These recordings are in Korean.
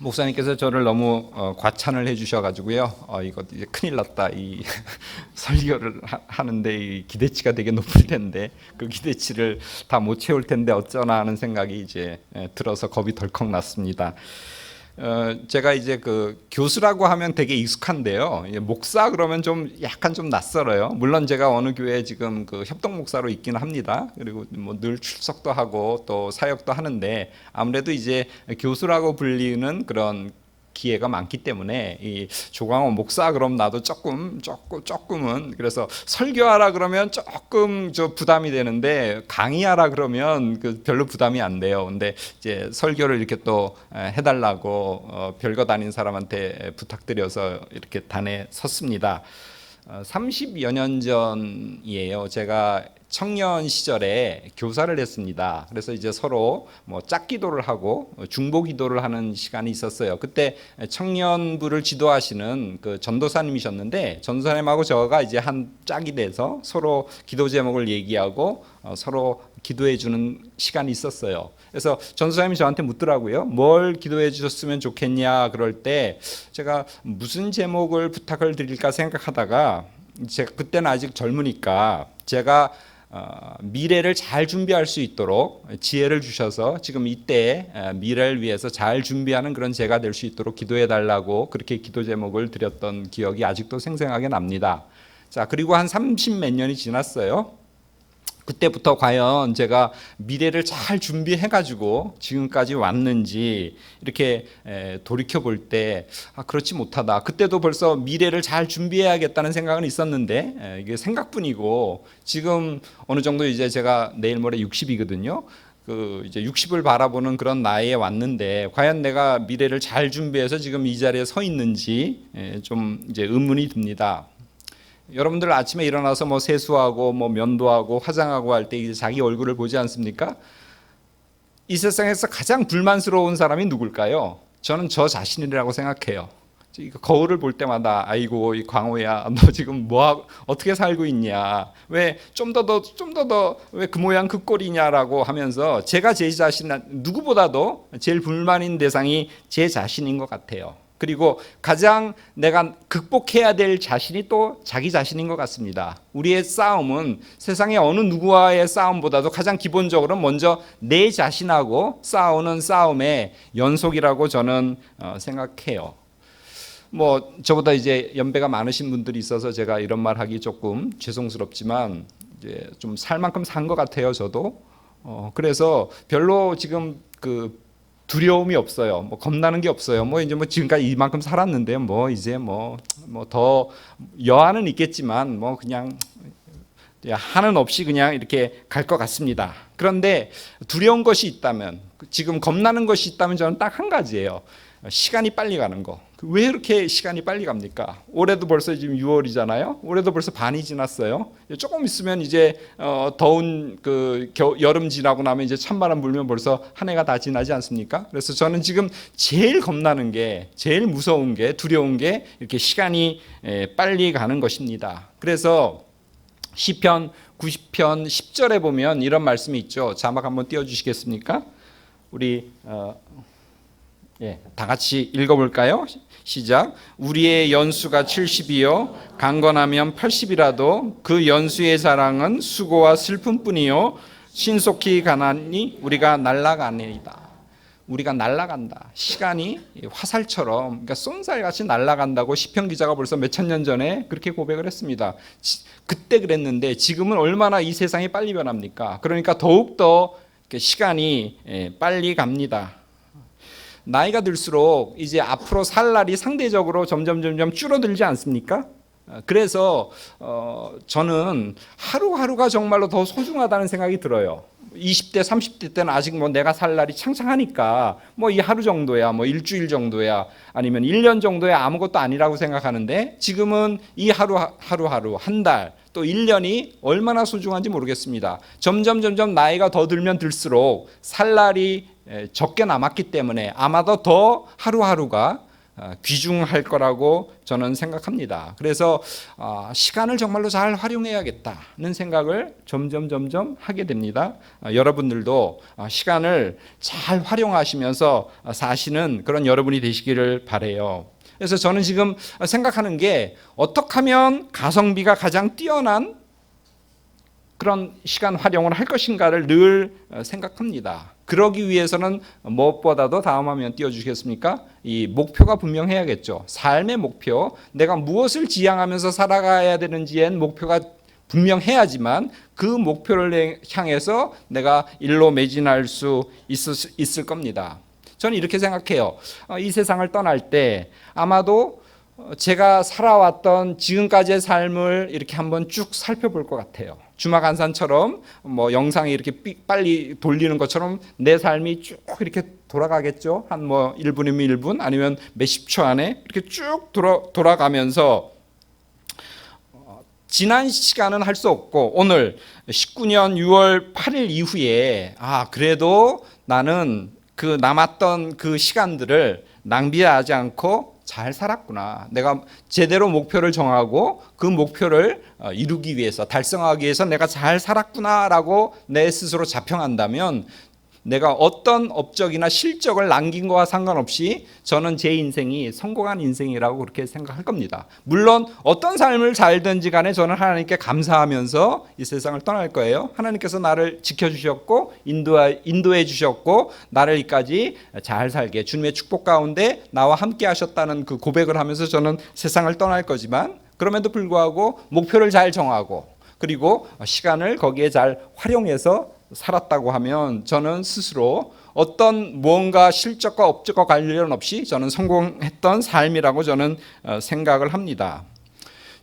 목사님께서 저를 너무 과찬을 해주셔가지고요. 이거 이제 큰일 났다. 이 설교를 하는데 이 기대치가 되게 높을 텐데 그 기대치를 다 못 채울 텐데 어쩌나 하는 생각이 이제 들어서 겁이 덜컥 났습니다. 제가 이제 그 교수라고 하면 되게 익숙한데요. 목사 그러면 좀 약간 좀 낯설어요. 물론 제가 어느 교회에 지금 그 협동 목사로 있기는 합니다. 그리고 뭐 늘 출석도 하고 또 사역도 하는데 아무래도 이제 교수라고 불리는 그런 기회가 많기 때문에 이 조광호 목사 그럼 나도 조금은 그래서 설교하라 그러면 조금 저 부담이 되는데 강의하라 그러면 그 별로 부담이 안 돼요. 근데 이제 설교를 이렇게 또 해달라고 별거 아닌 사람한테 부탁드려서 이렇게 단에 섰습니다. 30여 년 전이에요. 제가 청년 시절에 교사를 했습니다. 그래서 이제 서로 뭐 짝기도를 하고 중보기도를 하는 시간이 있었어요. 그때 청년부를 지도하시는 그 전도사님이셨는데 전도사님하고 저가 이제 한 짝이 돼서 서로 기도 제목을 얘기하고 서로 기도해 주는 시간이 있었어요. 그래서 전도사님이 저한테 묻더라고요. 뭘 기도해 주셨으면 좋겠냐 그럴 때 제가 무슨 제목을 부탁을 드릴까 생각하다가 제가 그때는 아직 젊으니까 제가 미래를 잘 준비할 수 있도록 지혜를 주셔서 지금 이때 미래를 위해서 잘 준비하는 그런 제가 될 수 있도록 기도해 달라고 그렇게 기도 제목을 드렸던 기억이 아직도 생생하게 납니다. 자, 그리고 한 30 몇 년이 지났어요. 그때부터 과연 제가 미래를 잘 준비해가지고 지금까지 왔는지 이렇게 돌이켜 볼 때 그렇지 못하다. 그때도 벌써 미래를 잘 준비해야겠다는 생각은 있었는데 이게 생각뿐이고 지금 어느 정도 이제 제가 내일 모레 60이거든요. 그 이제 60을 바라보는 그런 나이에 왔는데 과연 내가 미래를 잘 준비해서 지금 이 자리에 서 있는지 좀 이제 의문이 듭니다. 여러분들 아침에 일어나서 뭐 세수하고 뭐 면도하고 화장하고 할 때 자기 얼굴을 보지 않습니까? 이 세상에서 가장 불만스러운 사람이 누굴까요? 저는 저 자신이라고 생각해요. 거울을 볼 때마다 아이고 이 광호야 너 지금 어떻게 살고 있냐, 왜 좀 더 왜 그 모양 그 꼴이냐라고 하면서 제가 제 자신 누구보다도 제일 불만인 대상이 제 자신인 것 같아요. 그리고 가장 내가 극복해야 될 자신이 또 자기 자신인 것 같습니다. 우리의 싸움은 세상의 어느 누구와의 싸움보다도 가장 기본적으로 먼저 내 자신하고 싸우는 싸움의 연속이라고 저는 생각해요. 뭐 저보다 이제 연배가 많으신 분들이 있어서 제가 이런 말 하기 조금 죄송스럽지만 이제 좀 살 만큼 산 것 같아요, 저도. 그래서 별로 지금 그 두려움이 없어요. 뭐 겁나는 게 없어요. 뭐 이제 뭐 지금까지 이만큼 살았는데 뭐 이제 뭐 더 여한은 있겠지만 뭐 그냥 한은 없이 그냥 이렇게 갈 것 같습니다. 그런데 두려운 것이 있다면, 지금 겁나는 것이 있다면 저는 딱 한 가지예요. 시간이 빨리 가는 거. 왜 이렇게 시간이 빨리 갑니까? 올해도 벌써 지금 6월이잖아요. 올해도 벌써 반이 지났어요. 조금 있으면 이제 더운 그 여름 지나고 나면 이제 찬바람 불면 벌써 한 해가 다 지나지 않습니까? 그래서 저는 지금 제일 겁나는 게, 제일 무서운 게, 두려운 게 이렇게 시간이 빨리 가는 것입니다. 그래서 시편 90편 10절에 보면 이런 말씀이 있죠. 자막 한번 띄워주시겠습니까? 우리 다 같이 읽어볼까요? 시작. 우리의 연수가 70이요 강건하면 80이라도 그 연수의 자랑은 수고와 슬픔뿐이요 신속히 가나니 우리가 날아가니이다. 우리가 날아간다. 시간이 화살처럼, 그러니까 쏜살같이 날아간다고 시편 기자가 벌써 몇천 년 전에 그렇게 고백을 했습니다. 그때 그랬는데 지금은 얼마나 이 세상이 빨리 변합니까? 그러니까 더욱더 시간이 빨리 갑니다. 나이가 들수록 이제 앞으로 살 날이 상대적으로 점점 줄어들지 않습니까? 그래서 저는 하루하루가 정말로 더 소중하다는 생각이 들어요. 20대, 30대 때는 아직 뭐 내가 살 날이 창창하니까 뭐 이 하루 정도야, 뭐 일주일 정도야, 아니면 1년 정도야 아무것도 아니라고 생각하는데 지금은 이 하루하루, 한 달, 또 1년이 얼마나 소중한지 모르겠습니다. 점점 나이가 더 들면 들수록 살 날이 적게 남았기 때문에 아마도 더 하루하루가 귀중할 거라고 저는 생각합니다. 그래서 시간을 정말로 잘 활용해야겠다는 생각을 점점 하게 됩니다. 여러분들도 시간을 잘 활용하시면서 사시는 그런 여러분이 되시기를 바라요. 그래서 저는 지금 생각하는 게 어떻게 하면 가성비가 가장 뛰어난 그런 시간 활용을 할 것인가를 늘 생각합니다. 그러기 위해서는 무엇보다도 다음 화면 띄워주시겠습니까? 이 목표가 분명해야겠죠. 삶의 목표, 내가 무엇을 지향하면서 살아가야 되는지엔 목표가 분명해야지만 그 목표를 향해서 내가 일로 매진할 수 있을 겁니다. 저는 이렇게 생각해요. 이 세상을 떠날 때 아마도 제가 살아왔던 지금까지의 삶을 이렇게 한번 쭉 살펴볼 것 같아요. 주마간산처럼 뭐 영상이 이렇게 빨리 돌리는 것처럼 내 삶이 쭉 이렇게 돌아가겠죠. 한 뭐 1분이면 1분 아니면 몇십 초 안에 이렇게 쭉 돌아가면서 지난 시간은 할 수 없고 오늘 19년 6월 8일 이후에 그래도 나는 그 남았던 그 시간들을 낭비하지 않고 잘 살았구나. 내가 제대로 목표를 정하고 그 목표를 이루기 위해서 달성하기 위해서 내가 잘 살았구나라고 내 스스로 자평한다면 내가 어떤 업적이나 실적을 남긴 거와 상관없이 저는 제 인생이 성공한 인생이라고 그렇게 생각할 겁니다. 물론 어떤 삶을 살든지 간에 저는 하나님께 감사하면서 이 세상을 떠날 거예요. 하나님께서 나를 지켜주셨고 인도해 주셨고 나를 여기까지 잘 살게 주님의 축복 가운데 나와 함께 하셨다는 그 고백을 하면서 저는 세상을 떠날 거지만 그럼에도 불구하고 목표를 잘 정하고 그리고 시간을 거기에 잘 활용해서 살았다고 하면 저는 스스로 어떤 무언가 실적과 업적과 관련 없이 저는 성공했던 삶이라고 저는 생각을 합니다.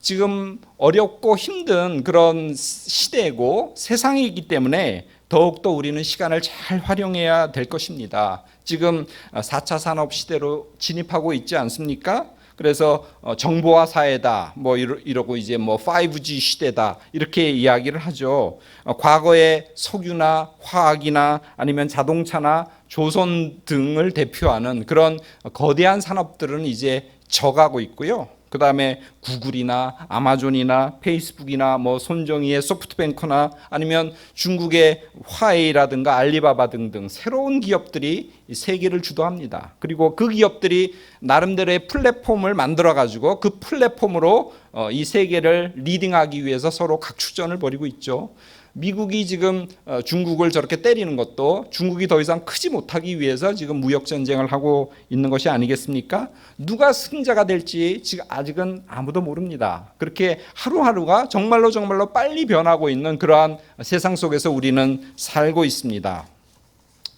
지금 어렵고 힘든 그런 시대고 세상이기 때문에 더욱더 우리는 시간을 잘 활용해야 될 것입니다. 지금 4차 산업 시대로 진입하고 있지 않습니까? 그래서 정보화 사회다 뭐 이러고 이제 뭐 5G 시대다 이렇게 이야기를 하죠. 과거에 석유나 화학이나 아니면 자동차나 조선 등을 대표하는 그런 거대한 산업들은 이제 져가고 있고요. 그 다음에 구글이나 아마존이나 페이스북이나 뭐 손정희의 소프트뱅크나 아니면 중국의 화웨이라든가 알리바바 등등 새로운 기업들이 세계를 주도합니다. 그리고 그 기업들이 나름대로의 플랫폼을 만들어 가지고 그 플랫폼으로 이 세계를 리딩하기 위해서 서로 각축전을 벌이고 있죠. 미국이 지금 중국을 저렇게 때리는 것도 중국이 더 이상 크지 못하기 위해서 지금 무역 전쟁을 하고 있는 것이 아니겠습니까? 누가 승자가 될지 지금 아직은 아무도 모릅니다. 그렇게 하루하루가 정말로 빨리 변하고 있는 그러한 세상 속에서 우리는 살고 있습니다.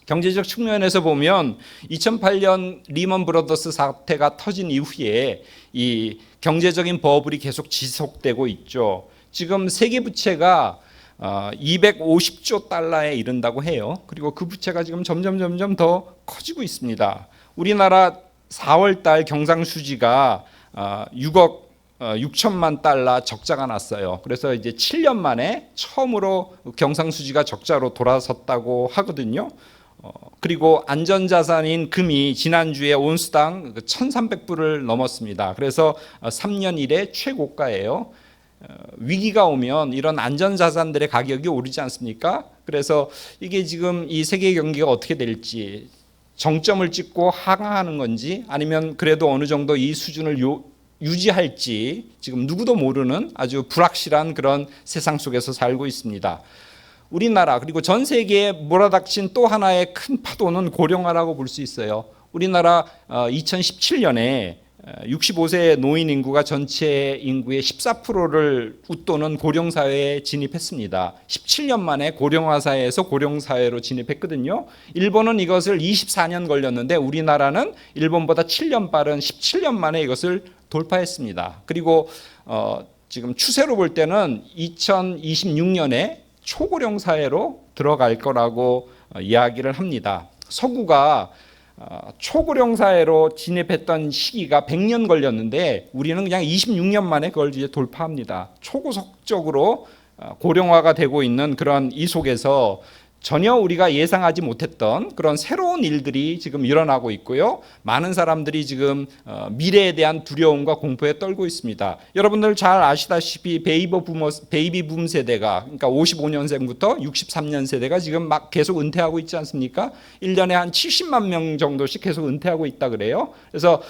경제적 측면에서 보면 2008년 리먼 브러더스 사태가 터진 이후에 이 경제적인 버블이 계속 지속되고 있죠. 지금 세계 부채가 250조 달러에 이른다고 해요. 그리고 그 부채가 지금 점점 더 커지고 있습니다. 우리나라 4월 달 경상수지가 6억 6천만 달러 적자가 났어요. 그래서 이제 7년 만에 처음으로 경상수지가 적자로 돌아섰다고 하거든요. 그리고 안전자산인 금이 지난주에 온스당 1,300불을 넘었습니다. 그래서 3년 이래 최고가예요. 위기가 오면 이런 안전자산들의 가격이 오르지 않습니까? 그래서 이게 지금 이 세계 경기가 어떻게 될지 정점을 찍고 하강하는 건지 아니면 그래도 어느 정도 이 수준을 유지할지 지금 누구도 모르는 아주 불확실한 그런 세상 속에서 살고 있습니다. 우리나라 그리고 전 세계에 몰아닥친 또 하나의 큰 파도는 고령화라고 볼 수 있어요. 우리나라 2017년에 65세 노인 인구가 전체 인구의 14%를 웃도는 고령사회에 진입했습니다. 17년 만에 고령화 사회에서 고령사회로 진입했거든요. 일본은 이것을 24년 걸렸는데 우리나라는 일본보다 7년 빠른 17년 만에 이것을 돌파했습니다. 그리고 지금 추세로 볼 때는 2026년에 초고령 사회로 들어갈 거라고 이야기를 합니다. 서구가 초고령 사회로 진입했던 시기가 100년 걸렸는데 우리는 그냥 26년 만에 그걸 이제 돌파합니다. 초고속적으로 고령화가 되고 있는 그런 이 속에서 전혀 우리가 예상하지 못했던 그런 새로운 일들이 지금 일어나고 있고요. 많은 사람들이 지금 미래에 대한 두려움과 공포에 떨고 있습니다. 여러분들 잘 아시다시피 베이비 붐 세대가, 그러니까 55년생부터 63년 세대가 지금 막 계속 은퇴하고 있지 않습니까? 1년에 한 70만 명 정도씩 계속 은퇴하고 있다 그래요. 그래서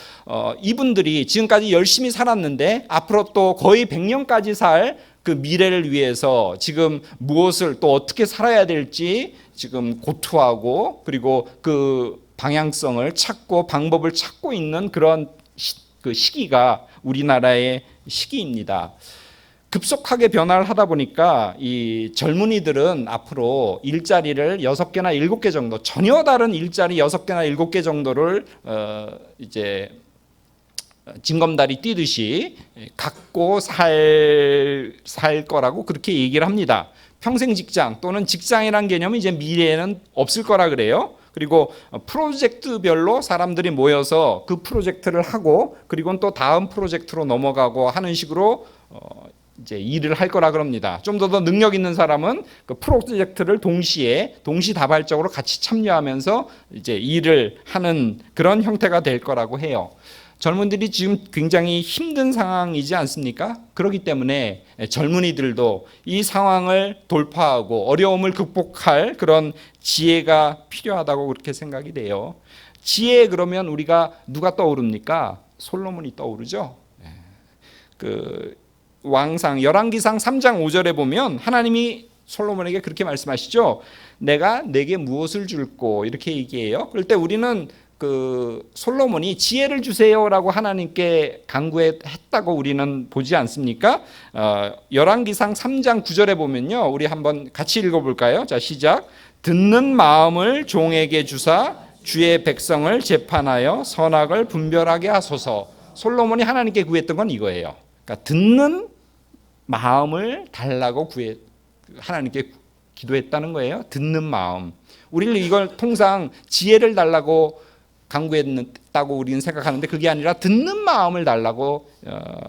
이분들이 지금까지 열심히 살았는데 앞으로 또 거의 100년까지 살 그 미래를 위해서 지금 무엇을 또 어떻게 살아야 될지 지금 고투하고, 그리고 그 방향성을 찾고 방법을 찾고 있는 그런 그 시기가 우리나라의 시기입니다. 급속하게 변화를 하다 보니까 이 젊은이들은 앞으로 일자리를 6개나 7개 정도, 전혀 다른 일자리 6개나 7개 정도를 이제 징검다리 뛰듯이 갖고 살 거라고 그렇게 얘기를 합니다. 평생 직장 또는 직장이란 개념이 이제 미래에는 없을 거라 그래요. 그리고 프로젝트별로 사람들이 모여서 그 프로젝트를 하고, 그리고 또 다음 프로젝트로 넘어가고 하는 식으로 이제 일을 할 거라 그럽니다. 좀 더 능력 있는 사람은 그 프로젝트를 동시다발적으로 같이 참여하면서 이제 일을 하는 그런 형태가 될 거라고 해요. 젊은들이 지금 굉장히 힘든 상황이지 않습니까? 그렇기 때문에 젊은이들도 이 상황을 돌파하고 어려움을 극복할 그런 지혜가 필요하다고 그렇게 생각이 돼요. 지혜 그러면 우리가 누가 떠오릅니까? 솔로몬이 떠오르죠. 그 왕상 열왕기상 3장 5절에 보면 하나님이 솔로몬에게 그렇게 말씀하시죠. 내가 내게 무엇을 줄꼬, 이렇게 얘기해요. 그럴 때 우리는 그 솔로몬이 지혜를 주세요라고 하나님께 간구했다고 우리는 보지 않습니까? 열왕기상 3장 9절에 보면요, 우리 한번 같이 읽어볼까요? 자, 시작. 듣는 마음을 종에게 주사 주의 백성을 재판하여 선악을 분별하게 하소서. 솔로몬이 하나님께 구했던 건 이거예요. 그러니까 듣는 마음을 달라고 하나님께 기도했다는 거예요. 듣는 마음. 우리는 이걸 통상 지혜를 달라고 간구했다고 우리는 생각하는데 그게 아니라 듣는 마음을 달라고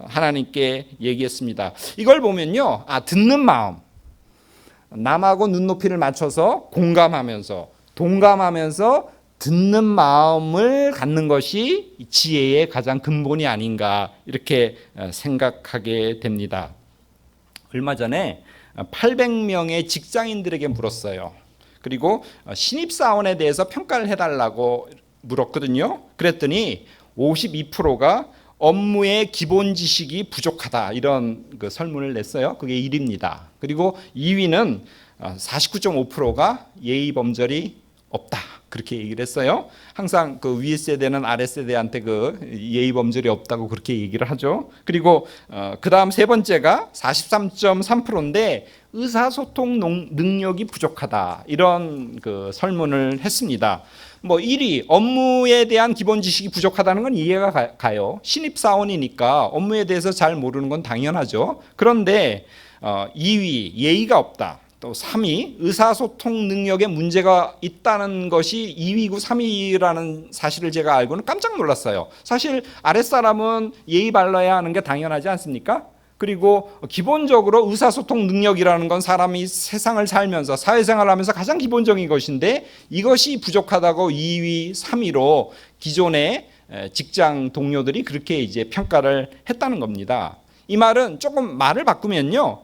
하나님께 얘기했습니다. 이걸 보면요, 듣는 마음, 남하고 눈높이를 맞춰서 공감하면서 동감하면서 듣는 마음을 갖는 것이 지혜의 가장 근본이 아닌가, 이렇게 생각하게 됩니다. 얼마 전에 800명의 직장인들에게 물었어요. 그리고 신입사원에 대해서 평가를 해달라고 물었거든요. 그랬더니 52%가 업무의 기본 지식이 부족하다, 이런 그 설문을 냈어요. 그게 1위입니다. 그리고 2위는 49.5%가 예의 범절이 없다, 그렇게 얘기를 했어요. 항상 그 위 세대는 아래 세대한테 그 예의 범절이 없다고 그렇게 얘기를 하죠. 그리고 그 다음 세 번째가 43.3%인데 의사소통 능력이 부족하다, 이런 그 설문을 했습니다. 1위 업무에 대한 기본 지식이 부족하다는 건 이해가 가요. 신입사원이니까 업무에 대해서 잘 모르는 건 당연하죠. 그런데 2위 예의가 없다, 또 3위 의사소통 능력에 문제가 있다는 것이 2위고 3위라는 사실을 제가 알고는 깜짝 놀랐어요. 사실 아랫사람은 예의 발라야 하는 게 당연하지 않습니까? 그리고 기본적으로 의사소통 능력이라는 건 사람이 세상을 살면서 사회생활을 하면서 가장 기본적인 것인데 이것이 부족하다고 2위, 3위로 기존의 직장 동료들이 그렇게 이제 평가를 했다는 겁니다. 이 말은 조금 말을 바꾸면요,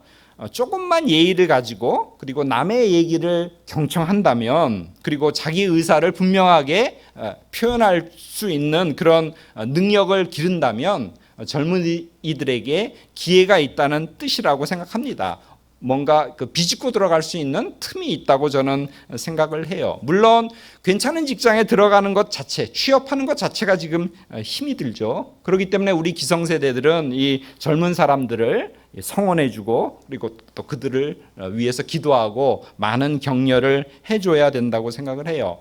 조금만 예의를 가지고 그리고 남의 얘기를 경청한다면, 그리고 자기 의사를 분명하게 표현할 수 있는 그런 능력을 기른다면 젊은이들에게 기회가 있다는 뜻이라고 생각합니다. 뭔가 그 비집고 들어갈 수 있는 틈이 있다고 저는 생각을 해요. 물론 괜찮은 직장에 들어가는 것 자체, 취업하는 것 자체가 지금 힘이 들죠. 그렇기 때문에 우리 기성세대들은 이 젊은 사람들을 성원해주고 그리고 또 그들을 위해서 기도하고 많은 격려를 해줘야 된다고 생각을 해요.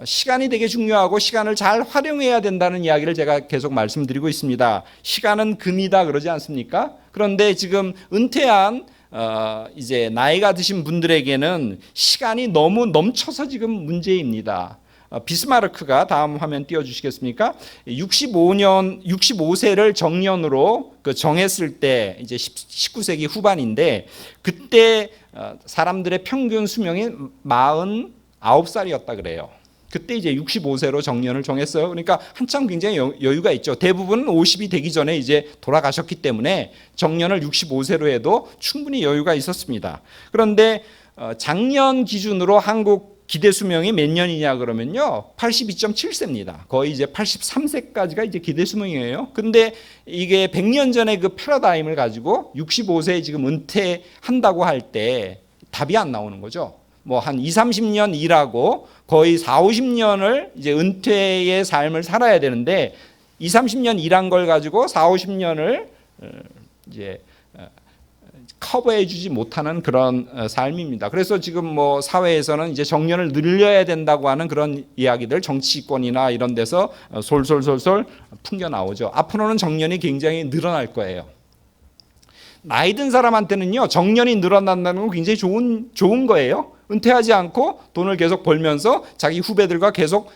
시간이 되게 중요하고 시간을 잘 활용해야 된다는 이야기를 제가 계속 말씀드리고 있습니다. 시간은 금이다 그러지 않습니까? 그런데 지금 은퇴한 이제 나이가 드신 분들에게는 시간이 너무 넘쳐서 지금 문제입니다. 비스마르크가 다음 화면 띄워주시겠습니까? 65세를 정년으로 정했을 때 이제 19세기 후반인데 그때 사람들의 평균 수명이 49살이었다 그래요. 그때 이제 65세로 정년을 정했어요. 그러니까 한참 굉장히 여유가 있죠. 대부분은 50이 되기 전에 이제 돌아가셨기 때문에 정년을 65세로 해도 충분히 여유가 있었습니다. 그런데 작년 기준으로 한국 기대 수명이 몇 년이냐 그러면요, 82.7세입니다. 거의 이제 83세까지가 이제 기대 수명이에요. 근데 이게 100년 전에 그 패러다임을 가지고 65세에 지금 은퇴한다고 할 때 답이 안 나오는 거죠. 뭐 한 2, 30년 일하고 거의 4, 50년을 이제 은퇴의 삶을 살아야 되는데 2, 30년 일한 걸 가지고 4, 50년을 이제 커버해 주지 못하는 그런 삶입니다. 그래서 지금 뭐 사회에서는 이제 정년을 늘려야 된다고 하는 그런 이야기들, 정치권이나 이런 데서 솔솔솔솔 풍겨 나오죠. 앞으로는 정년이 굉장히 늘어날 거예요. 나이 든 사람한테는요, 정년이 늘어난다는 건 굉장히 좋은 거예요. 은퇴하지 않고 돈을 계속 벌면서 자기 후배들과 계속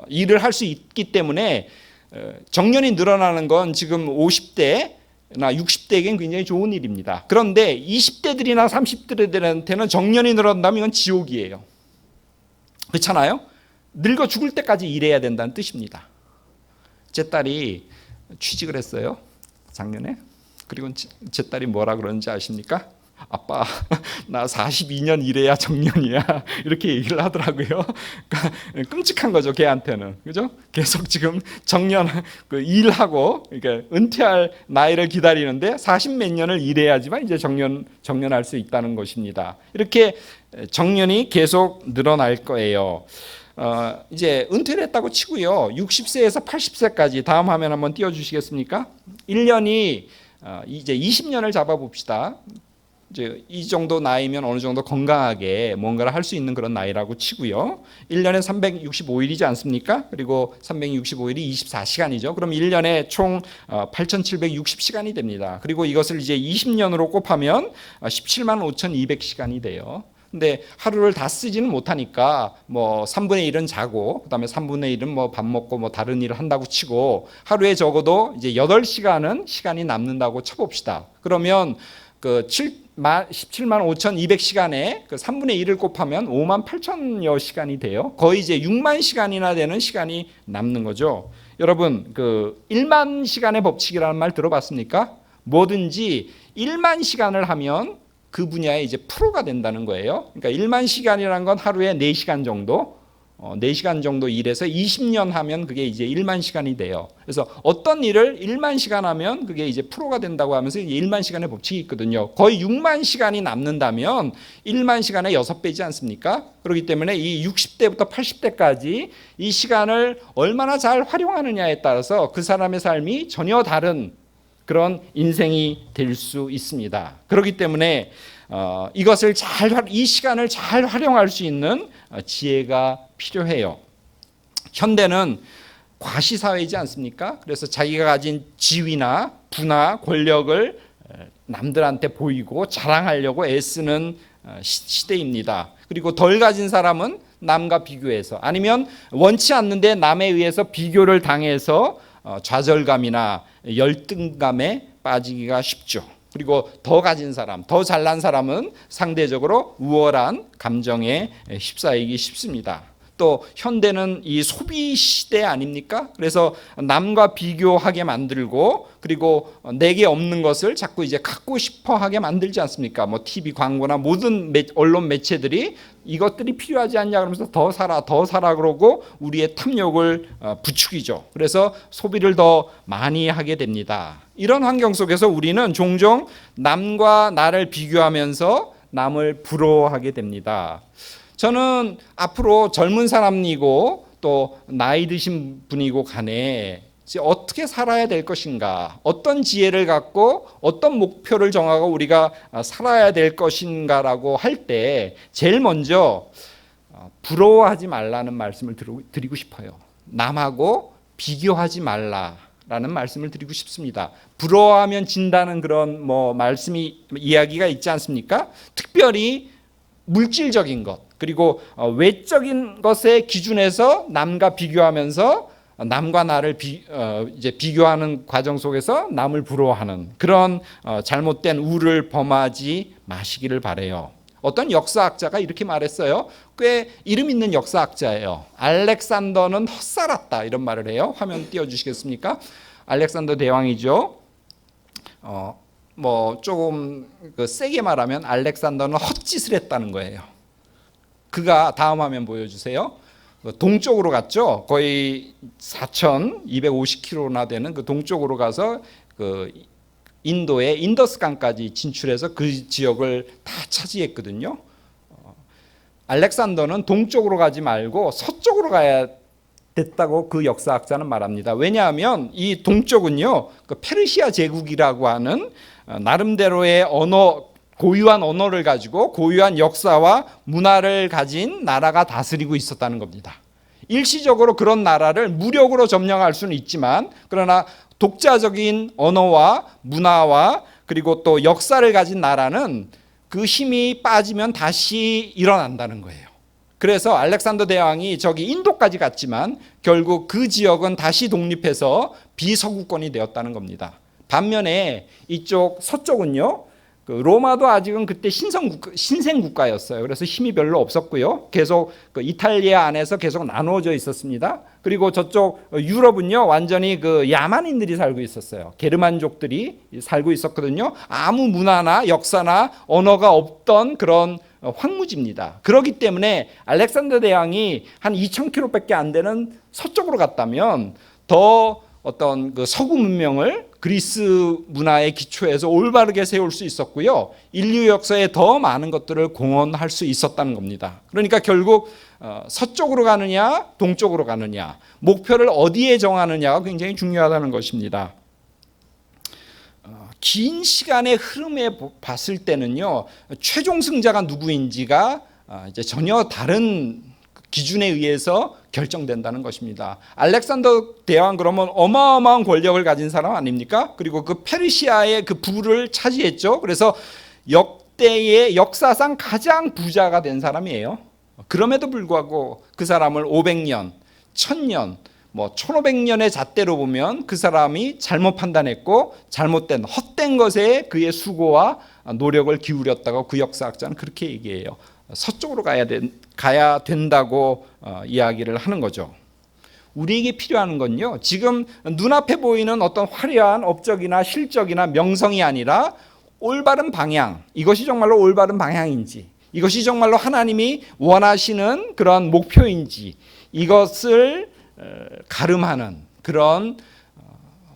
일을 할 수 있기 때문에 정년이 늘어나는 건 지금 50대 나 60대에겐 굉장히 좋은 일입니다. 그런데 20대들이나 30대들한테는 정년이 늘어난다면 이건 지옥이에요. 그렇잖아요? 늙어 죽을 때까지 일해야 된다는 뜻입니다. 제 딸이 취직을 했어요, 작년에. 그리고 제 딸이 뭐라 그러는지 아십니까? 아빠, 나 42년 일해야 정년이야, 이렇게 얘기를 하더라고요. 그러니까 끔찍한 거죠, 걔한테는. 그죠? 계속 지금 정년 일하고, 그러니까 은퇴할 나이를 기다리는데 40 몇 년을 일해야지만 이제 정년할 수 있다는 것입니다. 이렇게 정년이 계속 늘어날 거예요. 이제 은퇴를 했다고 치고요, 60세에서 80세까지 다음 화면 한번 띄워주시겠습니까? 1년이 이제 20년을 잡아봅시다. 이제 이 정도 나이면 어느 정도 건강하게 뭔가를 할 수 있는 그런 나이라고 치고요. 1년에 365일이지 않습니까? 그리고 365일이 24시간이죠. 그럼 1년에 총 8,760시간이 됩니다. 그리고 이것을 이제 20년으로 곱하면 17만 5,200시간이 돼요. 근데 하루를 다 쓰지는 못하니까 뭐 3분의 1은 자고 그다음에 3분의 1은 뭐 밥 먹고 뭐 다른 일을 한다고 치고 하루에 적어도 이제 8시간은 시간이 남는다고 쳐봅시다. 그러면 그 17만 5,200시간에 그 3분의 1을 곱하면 5만 8천여 시간이 돼요. 거의 이제 6만 시간이나 되는 시간이 남는 거죠. 여러분, 그 1만 시간의 법칙이라는 말 들어봤습니까? 뭐든지 1만 시간을 하면 그 분야에 이제 프로가 된다는 거예요. 그러니까 1만 시간이라는 건 하루에 4시간 정도, 4시간 정도 일해서 20년 하면 그게 이제 1만 시간이 돼요. 그래서 어떤 일을 1만 시간 하면 그게 이제 프로가 된다고 하면서 1만 시간의 법칙이 있거든요. 거의 6만 시간이 남는다면 1만 시간의 6배지 않습니까? 그렇기 때문에 이 60대부터 80대까지 이 시간을 얼마나 잘 활용하느냐에 따라서 그 사람의 삶이 전혀 다른 그런 인생이 될 수 있습니다. 그렇기 때문에 이 시간을 잘 활용할 수 있는 지혜가 필요해요. 현대는 과시사회이지 않습니까? 그래서 자기가 가진 지위나 부나 권력을 남들한테 보이고 자랑하려고 애쓰는 시대입니다. 그리고 덜 가진 사람은 남과 비교해서, 아니면 원치 않는데 남에 의해서 비교를 당해서 좌절감이나 열등감에 빠지기가 쉽죠. 그리고 더 가진 사람, 더 잘난 사람은 상대적으로 우월한 감정에 휩싸이기 쉽습니다. 또 현대는 이 소비 시대 아닙니까? 그래서 남과 비교하게 만들고, 그리고 내게 없는 것을 자꾸 이제 갖고 싶어 하게 만들지 않습니까? 뭐 TV 광고나 모든 언론 매체들이 이것들이 필요하지 않냐 그러면서 더 사라 그러고 우리의 탐욕을 부추기죠. 그래서 소비를 더 많이 하게 됩니다. 이런 환경 속에서 우리는 종종 남과 나를 비교하면서 남을 부러워하게 됩니다. 저는 앞으로 젊은 사람이고 또 나이 드신 분이고 간에 어떻게 살아야 될 것인가, 어떤 지혜를 갖고 어떤 목표를 정하고 우리가 살아야 될 것인가라고 할 때 제일 먼저 부러워하지 말라는 말씀을 드리고 싶어요. 남하고 비교하지 말라라는 말씀을 드리고 싶습니다. 부러워하면 진다는 그런 이야기가 있지 않습니까? 특별히 물질적인 것, 그리고 외적인 것의 기준에서 남과 비교하면서 남과 나를 이제 비교하는 과정 속에서 남을 부러워하는 그런 잘못된 우를 범하지 마시기를 바라요. 어떤 역사학자가 이렇게 말했어요. 꽤 이름 있는 역사학자예요. 알렉산더는 헛살았다 이런 말을 해요. 화면 띄워주시겠습니까? 알렉산더 대왕이죠. 뭐 조금 세게 말하면 알렉산더는 헛짓을 했다는 거예요. 그가 다음 화면 보여주세요. 동쪽으로 갔죠. 거의 4,250km나 되는 그 동쪽으로 가서 그 인도의 인더스강까지 진출해서 그 지역을 다 차지했거든요. 알렉산더는 동쪽으로 가지 말고 서쪽으로 가야 됐다고 그 역사학자는 말합니다. 왜냐하면 이 동쪽은요, 그 페르시아 제국이라고 하는 나름대로의 언어, 고유한 언어를 가지고 고유한 역사와 문화를 가진 나라가 다스리고 있었다는 겁니다. 일시적으로 그런 나라를 무력으로 점령할 수는 있지만, 그러나 독자적인 언어와 문화와 그리고 또 역사를 가진 나라는 그 힘이 빠지면 다시 일어난다는 거예요. 그래서 알렉산더 대왕이 저기 인도까지 갔지만 결국 그 지역은 다시 독립해서 비서구권이 되었다는 겁니다. 반면에 이쪽 서쪽은요, 그 로마도 아직은 그때 신생 국가였어요. 그래서 힘이 별로 없었고요. 계속 그 이탈리아 안에서 계속 나누어져 있었습니다. 그리고 저쪽 유럽은요, 완전히 그 야만인들이 살고 있었어요. 게르만족들이 살고 있었거든요. 아무 문화나 역사나 언어가 없던 그런 황무지입니다. 그렇기 때문에 알렉산더 대왕이 한 2,000km밖에 안 되는 서쪽으로 갔다면 더 어떤 그 서구 문명을 그리스 문화의 기초에서 올바르게 세울 수 있었고요. 인류 역사에 더 많은 것들을 공헌할 수 있었다는 겁니다. 그러니까 결국 서쪽으로 가느냐 동쪽으로 가느냐, 목표를 어디에 정하느냐가 굉장히 중요하다는 것입니다. 긴 시간의 흐름에 봤을 때는요, 최종 승자가 누구인지가 이제 전혀 다른 기준에 의해서 결정된다는 것입니다. 알렉산더 대왕 그러면 어마어마한 권력을 가진 사람 아닙니까? 그리고 그 페르시아의 그 부를 차지했죠. 그래서 역대의 역사상 가장 부자가 된 사람이에요. 그럼에도 불구하고 그 사람을 500년, 1000년, 뭐 1500년의 잣대로 보면 그 사람이 잘못 판단했고 잘못된 헛된 것에 그의 수고와 노력을 기울였다고 그 역사학자는 그렇게 얘기해요. 서쪽으로 가야 된다고 이야기를 하는 거죠. 우리에게 필요한 건요, 지금 눈앞에 보이는 어떤 화려한 업적이나 실적이나 명성이 아니라 올바른 방향, 이것이 정말로 올바른 방향인지, 이것이 정말로 하나님이 원하시는 그런 목표인지, 이것을 가름하는 그런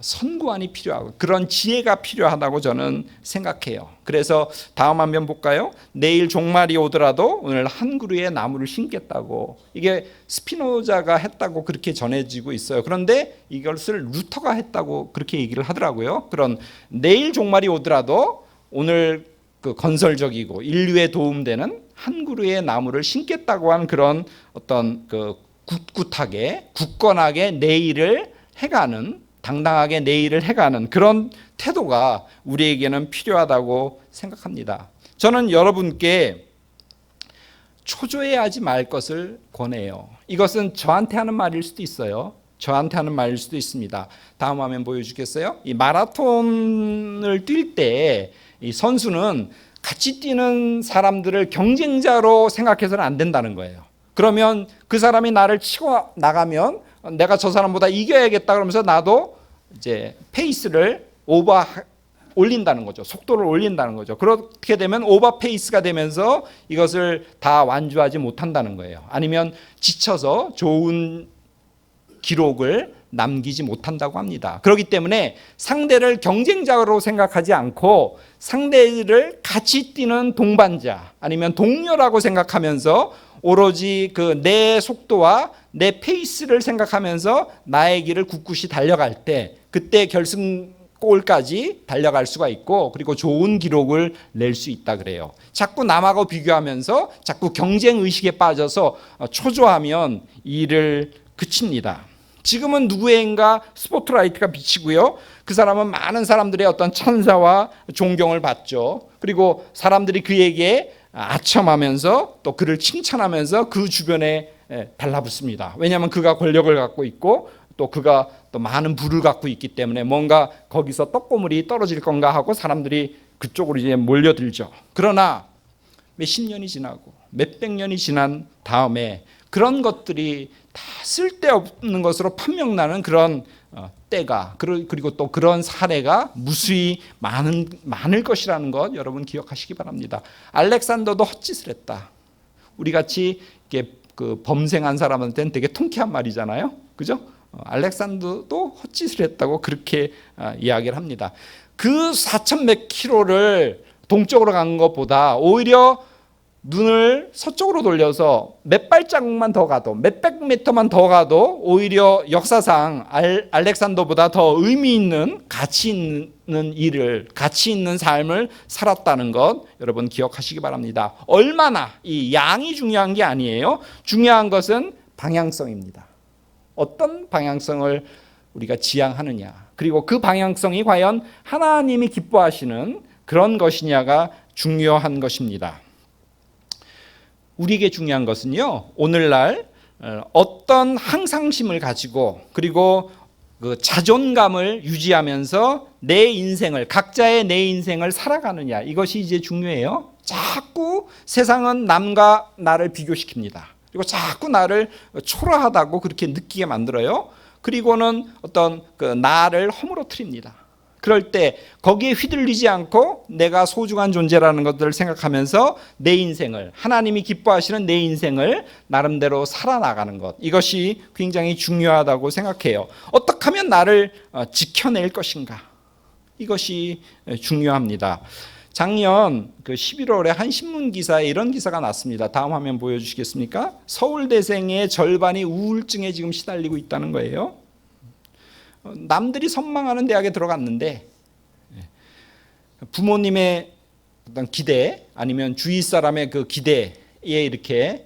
선구안이 필요하고 그런 지혜가 필요하다고 저는 생각해요. 그래서 다음 한번 볼까요? 내일 종말이 오더라도 오늘 한 그루의 나무를 심겠다고, 이게 스피노자가 했다고 그렇게 전해지고 있어요. 그런데 이것을 루터가 했다고 그렇게 얘기를 하더라고요. 그런 내일 종말이 오더라도 오늘 그 건설적이고 인류에 도움되는 한 그루의 나무를 심겠다고 하는 그런 어떤 그 굳굳하게 굳건하게 내일을 해가는, 당당하게 내일을 해가는 그런 태도가 우리에게는 필요하다고 생각합니다. 저는 여러분께 초조해하지 말 것을 권해요. 이것은 저한테 하는 말일 수도 있어요. 저한테 하는 말일 수도 있습니다. 다음 화면 보여주겠어요? 이 마라톤을 뛸 때 이 선수는 같이 뛰는 사람들을 경쟁자로 생각해서는 안 된다는 거예요. 그러면 그 사람이 나를 치고 나가면 내가 저 사람보다 이겨야겠다 그러면서 나도 이제 페이스를 올린다는 거죠. 속도를 올린다는 거죠. 그렇게 되면 오버 페이스가 되면서 이것을 다 완주하지 못한다는 거예요. 아니면 지쳐서 좋은 기록을 남기지 못한다고 합니다. 그렇기 때문에 상대를 경쟁자로 생각하지 않고 상대를 같이 뛰는 동반자 아니면 동료라고 생각하면서 오로지 그 내 속도와 내 페이스를 생각하면서 나의 길을 굳굳이 달려갈 때 그때 결승골까지 달려갈 수가 있고 그리고 좋은 기록을 낼 수 있다 그래요. 자꾸 남하고 비교하면서 자꾸 경쟁 의식에 빠져서 초조하면 일을 그칩니다. 지금은 누구에겐가 스포트라이트가 비치고요. 그 사람은 많은 사람들의 어떤 찬사와 존경을 받죠. 그리고 사람들이 그에게 아첨하면서 또 그를 칭찬하면서 그 주변에 달라붙습니다. 왜냐하면 그가 권력을 갖고 있고 또 그가 또 많은 부를 갖고 있기 때문에 뭔가 거기서 떡고물이 떨어질 건가 하고 사람들이 그쪽으로 이제 몰려들죠. 그러나 몇십 년이 지나고 몇백 년이 지난 다음에 그런 것들이 다 쓸데없는 것으로 판명나는 그런 때가, 그리고 또 그런 사례가 무수히 많을 것이라는 것 여러분 기억하시기 바랍니다. 알렉산더도 헛짓을 했다. 우리 같이 이렇게 그 범생한 사람한테는 되게 통쾌한 말이잖아요. 그죠? 알렉산더도 헛짓을 했다고 그렇게 이야기를 합니다. 그 4,100 킬로를 동쪽으로 간 것보다 오히려 눈을 서쪽으로 돌려서 몇 발자국만 더 가도, 몇백 미터만 더 가도 오히려 역사상 알렉산더보다 더 의미 있는, 가치 있는 일을, 가치 있는 삶을 살았다는 것 여러분 기억하시기 바랍니다. 얼마나 이 양이 중요한 게 아니에요. 중요한 것은 방향성입니다. 어떤 방향성을 우리가 지향하느냐, 그리고 그 방향성이 과연 하나님이 기뻐하시는 그런 것이냐가 중요한 것입니다. 우리에게 중요한 것은요, 오늘날 어떤 항상심을 가지고 그리고 그 자존감을 유지하면서 내 인생을, 각자의 내 인생을 살아가느냐, 이것이 이제 중요해요. 자꾸 세상은 남과 나를 비교시킵니다. 그리고 자꾸 나를 초라하다고 그렇게 느끼게 만들어요. 그리고는 어떤 그 나를 허물어뜨립니다. 그럴 때 거기에 휘둘리지 않고 내가 소중한 존재라는 것들을 생각하면서 내 인생을, 하나님이 기뻐하시는 내 인생을 나름대로 살아나가는 것, 이것이 굉장히 중요하다고 생각해요. 어떻게 하면 나를 지켜낼 것인가, 이것이 중요합니다. 작년 그 11월에 한 신문 기사에 이런 기사가 났습니다. 다음 화면 보여주시겠습니까? 서울대생의 절반이 우울증에 지금 시달리고 있다는 거예요. 남들이 선망하는 대학에 들어갔는데 부모님의 어떤 기대, 아니면 주위 사람의 그 기대에 이렇게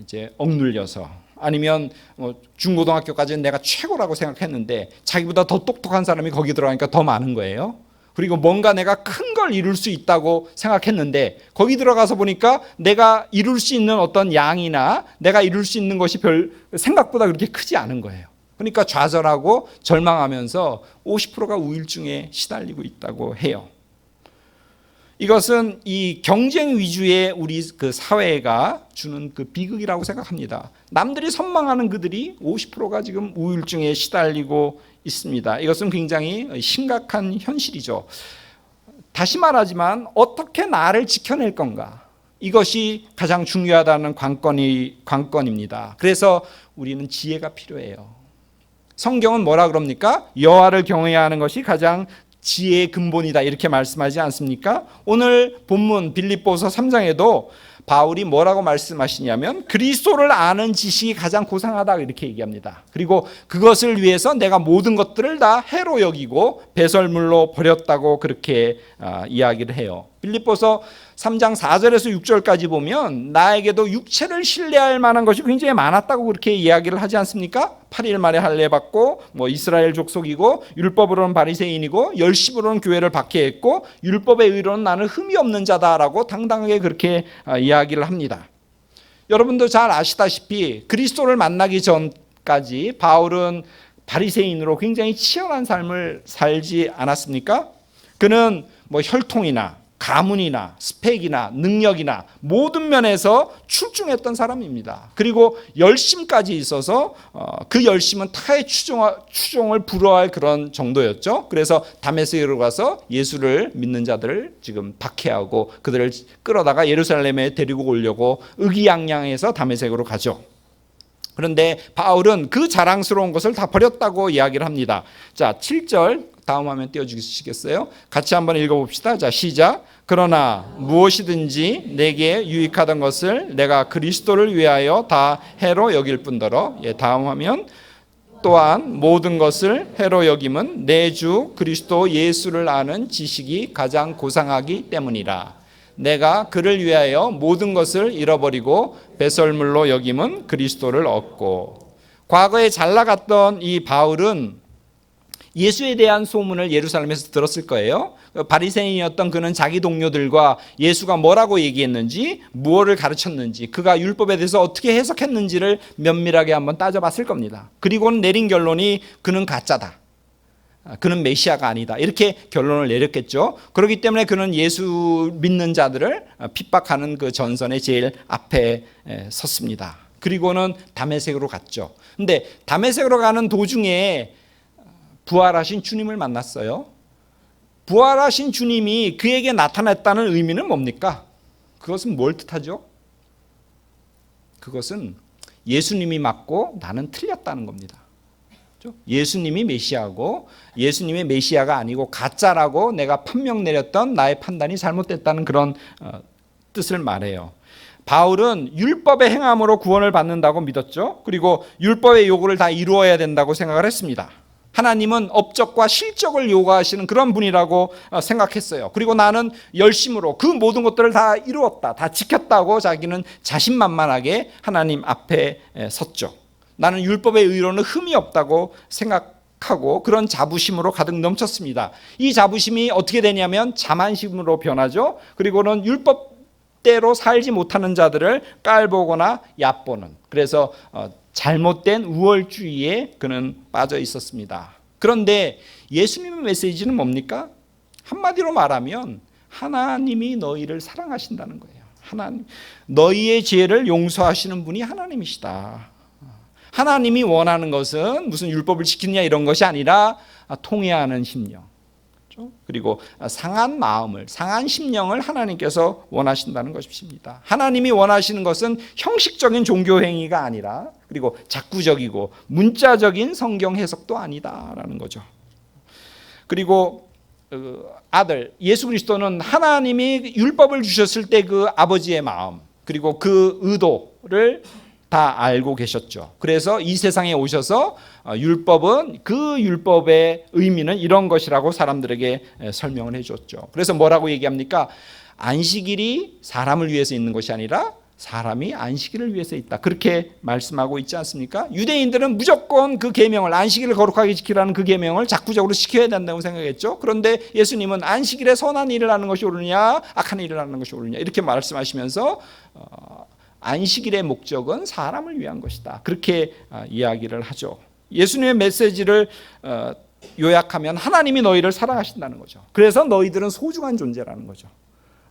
이제 억눌려서, 아니면 중고등학교까지는 내가 최고라고 생각했는데 자기보다 더 똑똑한 사람이 거기 들어가니까 더 많은 거예요. 그리고 뭔가 내가 큰 걸 이룰 수 있다고 생각했는데 거기 들어가서 보니까 내가 이룰 수 있는 어떤 양이나 내가 이룰 수 있는 것이 별 생각보다 그렇게 크지 않은 거예요. 그러니까 좌절하고 절망하면서 50%가 우울증에 시달리고 있다고 해요. 이것은 이 경쟁 위주의 우리 그 사회가 주는 그 비극이라고 생각합니다. 남들이 선망하는 그들이 50%가 지금 우울증에 시달리고 있습니다. 이것은 굉장히 심각한 현실이죠. 다시 말하지만 어떻게 나를 지켜낼 건가? 이것이 가장 중요하다는 관건입니다. 그래서 우리는 지혜가 필요해요. 성경은 뭐라 그럽니까? 여호와를 경외해야 하는 것이 가장 지혜의 근본이다, 이렇게 말씀하지 않습니까? 오늘 본문 빌립보서 3장에도 바울이 뭐라고 말씀하시냐면 그리스도를 아는 지식이 가장 고상하다, 이렇게 얘기합니다. 그리고 그것을 위해서 내가 모든 것들을 다 해로 여기고 배설물로 버렸다고 그렇게 이야기를 해요. 빌립보서 3장 4절에서 6절까지 보면 나에게도 육체를 신뢰할 만한 것이 굉장히 많았다고 그렇게 이야기를 하지 않습니까? 8일 만에 할례받고 이스라엘 족속이고 율법으로는 바리새인이고 열심으로는 교회를 박해했고 율법의 의로는 나는 흠이 없는 자다라고 당당하게 그렇게 이야기를 합니다. 여러분도 잘 아시다시피 그리스도를 만나기 전까지 바울은 바리새인으로 굉장히 치열한 삶을 살지 않았습니까? 그는 혈통이나 가문이나 스펙이나 능력이나 모든 면에서 출중했던 사람입니다. 그리고 열심까지 있어서 그 열심은 타의 추종을 불허할 그런 정도였죠. 그래서 다메섹으로 가서 예수를 믿는 자들을 지금 박해하고 그들을 끌어다가 예루살렘에 데리고 오려고 의기양양해서 다메섹으로 가죠. 그런데 바울은 그 자랑스러운 것을 다 버렸다고 이야기를 합니다. 자, 7절 다음 화면 띄워주시겠어요? 같이 한번 읽어봅시다. 자, 시작. 그러나 무엇이든지 내게 유익하던 것을 내가 그리스도를 위하여 다 해로 여길 뿐더러, 다음 화면. 또한 모든 것을 해로 여김은 내 주 그리스도 예수를 아는 지식이 가장 고상하기 때문이라. 내가 그를 위하여 모든 것을 잃어버리고 배설물로 여김은 그리스도를 얻고. 과거에 잘 나갔던 이 바울은 예수에 대한 소문을 예루살렘에서 들었을 거예요. 바리새인이었던 그는 자기 동료들과 예수가 뭐라고 얘기했는지, 무엇을 가르쳤는지, 그가 율법에 대해서 어떻게 해석했는지를 면밀하게 한번 따져봤을 겁니다. 그리고는 내린 결론이 그는 가짜다. 그는 메시아가 아니다. 이렇게 결론을 내렸겠죠. 그렇기 때문에 그는 예수 믿는 자들을 핍박하는 그 전선의 제일 앞에 섰습니다. 그리고는 다메섹으로 갔죠. 근데 다메섹으로 가는 도중에 부활하신 주님을 만났어요. 부활하신 주님이 그에게 나타났다는 의미는 뭡니까? 그것은 뭘 뜻하죠? 그것은 예수님이 맞고 나는 틀렸다는 겁니다. 예수님이 메시아고 예수님의 메시아가 아니고 가짜라고 내가 판명 내렸던 나의 판단이 잘못됐다는 그런 뜻을 말해요. 바울은 율법의 행함으로 구원을 받는다고 믿었죠. 그리고 율법의 요구를 다 이루어야 된다고 생각을 했습니다. 하나님은 업적과 실적을 요구하시는 그런 분이라고 생각했어요. 그리고 나는 열심으로 그 모든 것들을 다 이루었다, 다 지켰다고 자기는 자신만만하게 하나님 앞에 섰죠. 나는 율법의 의로는 흠이 없다고 생각하고 그런 자부심으로 가득 넘쳤습니다. 이 자부심이 어떻게 되냐면 자만심으로 변하죠. 그리고는 율법대로 살지 못하는 자들을 깔보거나 얕보는, 그래서 잘못된 우월주의에 그는 빠져 있었습니다. 그런데 예수님의 메시지는 뭡니까? 한마디로 말하면 하나님이 너희를 사랑하신다는 거예요. 하나님, 너희의 죄를 용서하시는 분이 하나님이시다. 하나님이 원하는 것은 무슨 율법을 지키느냐 이런 것이 아니라 통회하는 심령, 그리고 상한 마음을, 상한 심령을 하나님께서 원하신다는 것입니다. 하나님이 원하시는 것은 형식적인 종교 행위가 아니라, 그리고 작구적이고 문자적인 성경 해석도 아니다라는 거죠. 그리고 아들 예수 그리스도는 하나님이 율법을 주셨을 때 그 아버지의 마음, 그리고 그 의도를 다 알고 계셨죠. 그래서 이 세상에 오셔서 율법은, 그 율법의 의미는 이런 것이라고 사람들에게 설명을 해줬죠. 그래서 뭐라고 얘기합니까? 안식일이 사람을 위해서 있는 것이 아니라 사람이 안식일을 위해서 있다. 그렇게 말씀하고 있지 않습니까? 유대인들은 무조건 그 계명을, 안식일을 거룩하게 지키라는 그 계명을 작구적으로 지켜야 된다고 생각했죠. 그런데 예수님은 안식일에 선한 일을 하는 것이 옳으냐 악한 일을 하는 것이 옳으냐 이렇게 말씀하시면서 안식일의 목적은 사람을 위한 것이다. 그렇게 이야기를 하죠. 예수님의 메시지를 요약하면 하나님이 너희를 사랑하신다는 거죠. 그래서 너희들은 소중한 존재라는 거죠.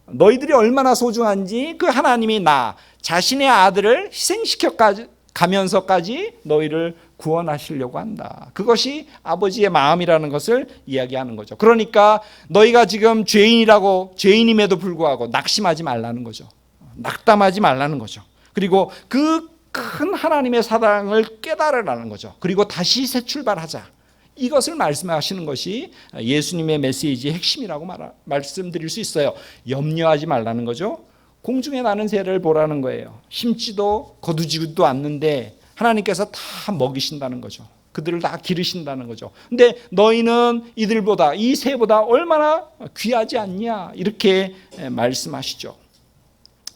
너희들이 얼마나 소중한지 그 하나님이 나 자신의 아들을 희생시켜 가면서까지 너희를 구원하시려고 한다. 그것이 아버지의 마음이라는 것을 이야기하는 거죠. 그러니까 너희가 지금 죄인임에도 불구하고 낙심하지 말라는 거죠. 낙담하지 말라는 거죠. 그리고 그 큰 하나님의 사랑을 깨달으라는 거죠. 그리고 다시 새 출발하자. 이것을 말씀하시는 것이 예수님의 메시지의 핵심이라고 말씀드릴 수 있어요. 염려하지 말라는 거죠. 공중에 나는 새를 보라는 거예요. 심지도 거두지도 않는데 하나님께서 다 먹이신다는 거죠. 그들을 다 기르신다는 거죠. 근데 너희는 이들보다, 이 새보다 얼마나 귀하지 않냐 이렇게 말씀하시죠.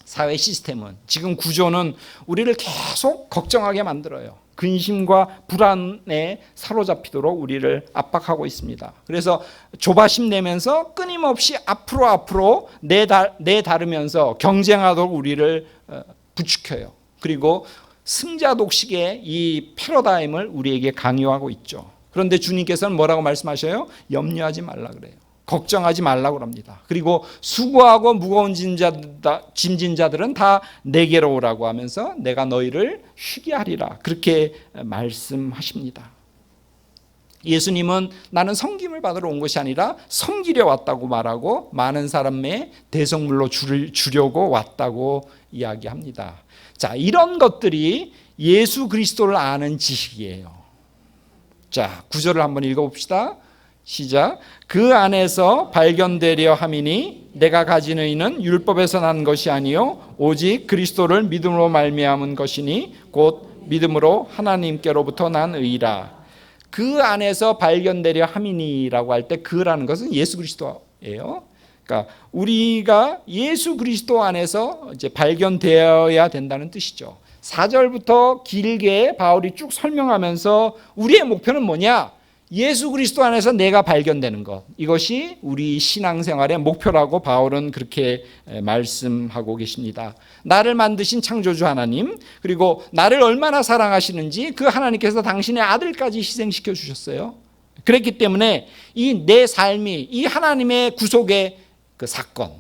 사회 시스템은, 지금 구조는 우리를 계속 걱정하게 만들어요. 근심과 불안에 사로잡히도록 우리를 압박하고 있습니다. 그래서 조바심 내면서 끊임없이 앞으로 내다르면서 경쟁하도록 우리를 부추겨요. 그리고 승자 독식의 이 패러다임을 우리에게 강요하고 있죠. 그런데 주님께서는 뭐라고 말씀하셔요? 염려하지 말라 그래요. 걱정하지 말라고 합니다. 그리고 수고하고 무거운 짐진 자들은 다 내게로 오라고 하면서 내가 너희를 쉬게 하리라. 그렇게 말씀하십니다. 예수님은 나는 섬김을 받으러 온 것이 아니라 섬기려 왔다고 말하고 많은 사람의 대성물로 주려고 왔다고 이야기합니다. 자, 이런 것들이 예수 그리스도를 아는 지식이에요. 자, 구절을 한번 읽어봅시다. 시작. 그 안에서 발견되려 함이니 내가 가진 의는 율법에서 난 것이 아니요 오직 그리스도를 믿음으로 말미암은 것이니 곧 믿음으로 하나님께로부터 난 의라. 그 안에서 발견되려 함이니라고 할 때 그라는 것은 예수 그리스도예요. 그러니까 우리가 예수 그리스도 안에서 이제 발견되어야 된다는 뜻이죠. 4절부터 길게 바울이 쭉 설명하면서 우리의 목표는 뭐냐? 예수 그리스도 안에서 내가 발견되는 것, 이것이 우리 신앙생활의 목표라고 바울은 그렇게 말씀하고 계십니다. 나를 만드신 창조주 하나님, 그리고 나를 얼마나 사랑하시는지 그 하나님께서 당신의 아들까지 희생시켜 주셨어요. 그랬기 때문에 이 내 삶이 이 하나님의 구속의 그 사건,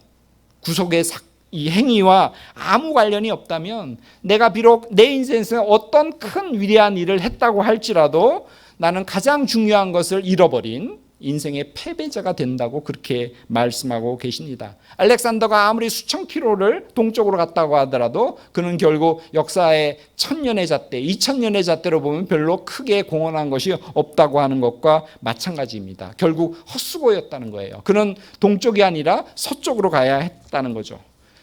구속의 이 행위와 아무 관련이 없다면 내가 비록 내 인생에서 어떤 큰 위대한 일을 했다고 할지라도 나는 가장 중요한 것을 잃어버린 인생의 패배자가 된다고 그렇게 말씀하고 계십니다. 알렉산더가 아무리 수천 킬로를 동쪽으로 갔다고 하더라도 그는 결국 역사의 1000년의 잣대, 2000년의 잣대로 보면 별로 크게 공헌한 것이 없다고 하는 것과 마찬가지입니다. 결국 헛수고였다는 거예요. 그는 동쪽이 아니라 서쪽으로 가야 했다는 거죠.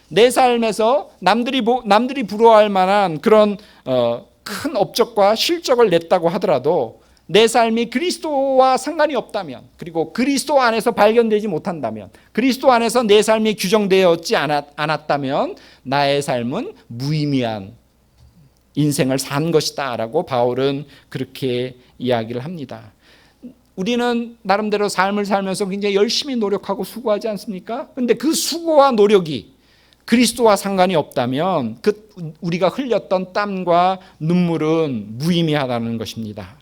내 삶에서 남들이 부러워할 만한 그런 큰 업적과 실적을 냈다고 하더라도 내 삶이 그리스도와 상관이 없다면, 그리고 그리스도 안에서 발견되지 못한다면, 그리스도 안에서 내 삶이 규정되었지 않았다면 나의 삶은 무의미한 인생을 산 것이다 라고 바울은 그렇게 이야기를 합니다. 우리는 나름대로 삶을 살면서 굉장히 열심히 노력하고 수고하지 않습니까? 그런데 그 수고와 노력이 그리스도와 상관이 없다면 우리가 흘렸던 땀과 눈물은 무의미하다는 것입니다.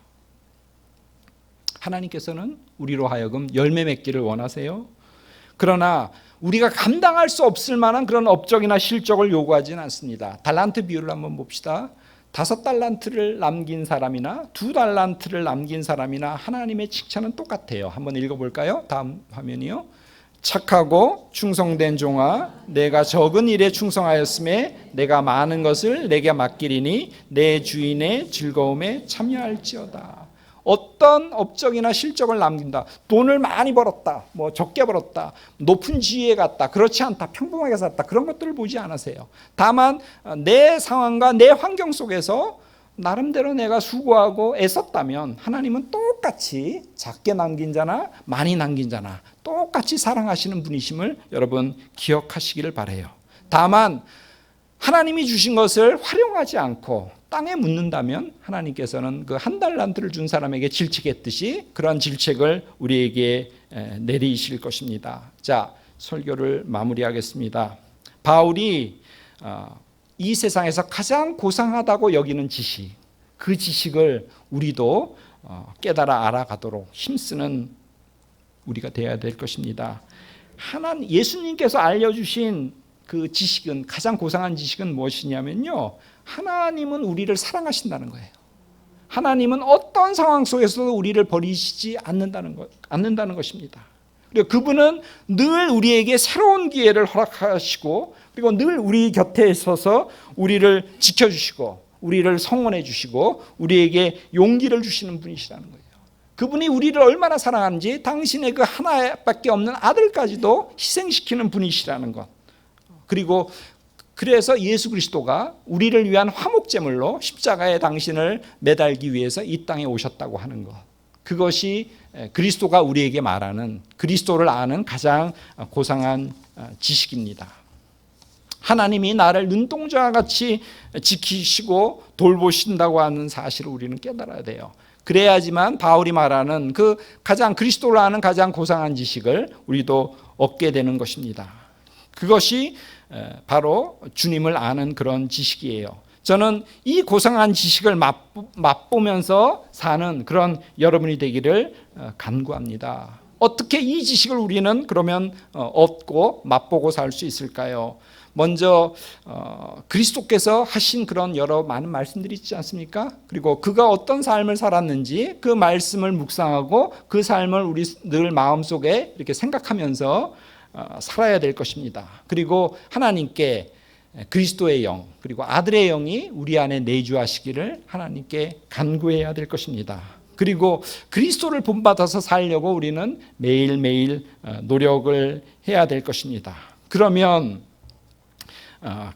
하나님께서는 우리로 하여금 열매 맺기를 원하세요. 그러나 우리가 감당할 수 없을 만한 그런 업적이나 실적을 요구하지는 않습니다. 달란트 비율을 한번 봅시다. 5달란트를 남긴 사람이나 2달란트를 남긴 사람이나 하나님의 칭찬은 똑같아요. 한번 읽어볼까요? 다음 화면이요. 착하고 충성된 종아, 내가 적은 일에 충성하였음에 내가 많은 것을 내게 맡기리니 내 주인의 즐거움에 참여할지어다. 어떤 업적이나 실적을 남긴다. 돈을 많이 벌었다. 뭐 적게 벌었다. 높은 지위에 갔다. 그렇지 않다. 평범하게 살았다. 그런 것들을 보지 않으세요. 다만 내 상황과 내 환경 속에서 나름대로 내가 수고하고 애썼다면 하나님은 똑같이 작게 남긴 자나 많이 남긴 자나 똑같이 사랑하시는 분이심을 여러분 기억하시기를 바라요. 다만 하나님이 주신 것을 활용하지 않고 땅에 묻는다면 하나님께서는 그 1달란트를 준 사람에게 질책했듯이 그런 질책을 우리에게 내리실 것입니다. 자, 설교를 마무리하겠습니다. 바울이 이 세상에서 가장 고상하다고 여기는 지식, 그 지식을 우리도 깨달아 알아가도록 힘쓰는 우리가 되어야 될 것입니다. 예수님께서 알려주신 그 지식은, 가장 고상한 지식은 무엇이냐면요, 하나님은 우리를 사랑하신다는 거예요. 하나님은 어떤 상황 속에서도 우리를 버리시지 않는다는 것입니다. 그리고 그분은 늘 우리에게 새로운 기회를 허락하시고, 그리고 늘 우리 곁에 있어서 우리를 지켜주시고 우리를 성원해 주시고 우리에게 용기를 주시는 분이시라는 거예요. 그분이 우리를 얼마나 사랑하는지 당신의 그 하나밖에 없는 아들까지도 희생시키는 분이시라는 것. 그리고 그래서 예수 그리스도가 우리를 위한 화목제물로 십자가에 당신을 매달기 위해서 이 땅에 오셨다고 하는 것. 그것이 그리스도가 우리에게 말하는, 그리스도를 아는 가장 고상한 지식입니다. 하나님이 나를 눈동자와 같이 지키시고 돌보신다고 하는 사실을 우리는 깨달아야 돼요. 그래야지만 바울이 말하는 그 가장 그리스도를 아는 가장 고상한 지식을 우리도 얻게 되는 것입니다. 그것이 바로 주님을 아는 그런 지식이에요. 저는 이 고상한 지식을 맛보면서 사는 그런 여러분이 되기를 간구합니다. 어떻게 이 지식을 우리는 그러면 얻고 맛보고 살 수 있을까요? 먼저 그리스도께서 하신 그런 여러 많은 말씀들이 있지 않습니까? 그리고 그가 어떤 삶을 살았는지 그 말씀을 묵상하고 그 삶을 우리 늘 마음속에 이렇게 생각하면서 살아야 될 것입니다. 그리고 하나님께 그리스도의 영, 그리고 아들의 영이 우리 안에 내주하시기를 하나님께 간구해야 될 것입니다. 그리고 그리스도를 본받아서 살려고 우리는 매일매일 노력을 해야 될 것입니다. 그러면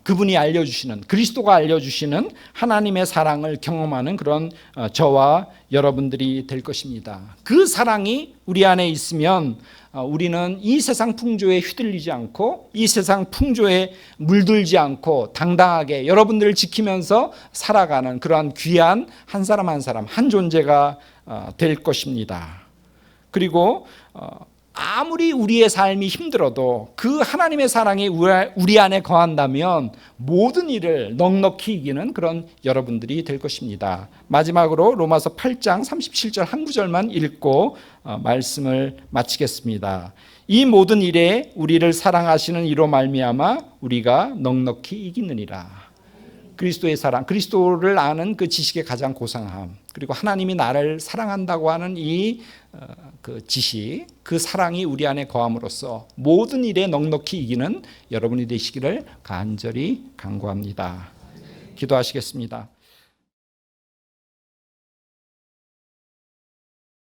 그분이 알려주시는, 그리스도가 알려주시는 하나님의 사랑을 경험하는 그런 저와 여러분들이 될 것입니다. 그 사랑이 우리 안에 있으면 우리는 이 세상 풍조에 휘둘리지 않고 이 세상 풍조에 물들지 않고 당당하게 여러분들을 지키면서 살아가는 그러한 귀한 한 사람 한 사람 한 존재가 될 것입니다. 그리고 아무리 우리의 삶이 힘들어도 그 하나님의 사랑이 우리 안에 거한다면 모든 일을 넉넉히 이기는 그런 여러분들이 될 것입니다. 마지막으로 로마서 8장 37절 한 구절만 읽고 말씀을 마치겠습니다. 이 모든 일에 우리를 사랑하시는 이로 말미암아 우리가 넉넉히 이기느니라. 그리스도의 사랑, 그리스도를 아는 그 지식의 가장 고상함, 그리고 하나님이 나를 사랑한다고 하는 그 지식, 그 사랑이 우리 안에 거함으로써 모든 일에 넉넉히 이기는 여러분이 되시기를 간절히 간구합니다. 기도하시겠습니다.